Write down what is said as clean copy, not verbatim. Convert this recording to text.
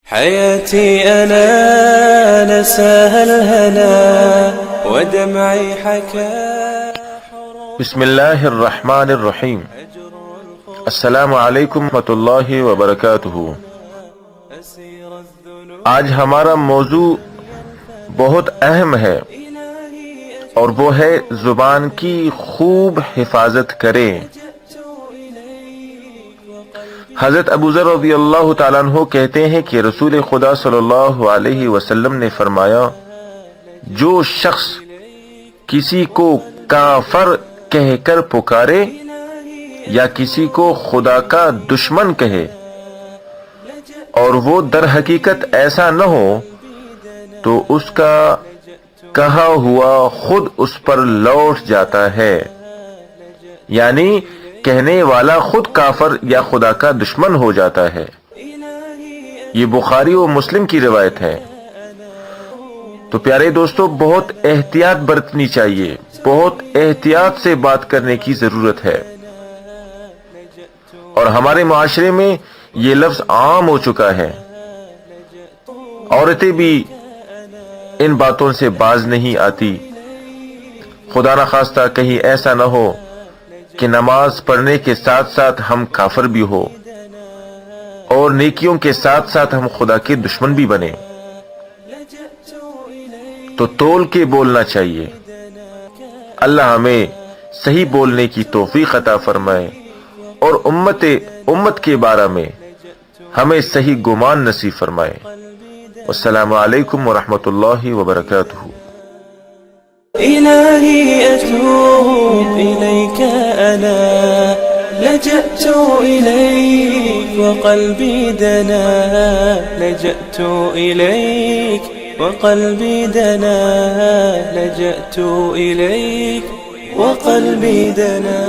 حياتي أنا نساها الهنا ودمعي حكى. بسم اللہ الرحمن الرحیم. السلام علیکم ورحمۃ اللہ وبرکاتہ. آج ہمارا موضوع بہت اہم ہے اور وہ ہے زبان کی خوب حفاظت کریں. حضرت ابو ذر رضی اللہ تعالیٰ عنہ کہتے ہیں کہ رسول خدا صلی اللہ علیہ وسلم نے فرمایا، جو شخص کسی کو کافر کہہ کر پکارے یا کسی کو خدا کا دشمن کہے اور وہ در حقیقت ایسا نہ ہو تو اس کا کہا ہوا خود اس پر لوٹ جاتا ہے. یعنی کہنے والا خود کافر یا خدا کا دشمن ہو جاتا ہے. یہ بخاری و مسلم کی روایت ہے. تو پیارے دوستو، بہت احتیاط برتنی چاہیے، بہت احتیاط سے بات کرنے کی ضرورت ہے. اور ہمارے معاشرے میں یہ لفظ عام ہو چکا ہے. عورتیں بھی ان باتوں سے باز نہیں آتی. خدا نخواستہ کہیں ایسا نہ ہو کہ نماز پڑھنے کے ساتھ ساتھ ہم کافر بھی ہو اور نیکیوں کے ساتھ ساتھ ہم خدا کے دشمن بھی بنے. تو تول کے بولنا چاہیے. اللہ ہمیں صحیح بولنے کی توفیق عطا فرمائے اور امت کے بارے میں ہمیں صحیح گمان نصیب فرمائے. السلام علیکم ورحمۃ اللہ وبرکاتہ. إلهي أتوب إليك أنا لجأت إليك وقلبي دنا. لجأت إليك وقلبي دنا. لجأت إليك وقلبي دنا.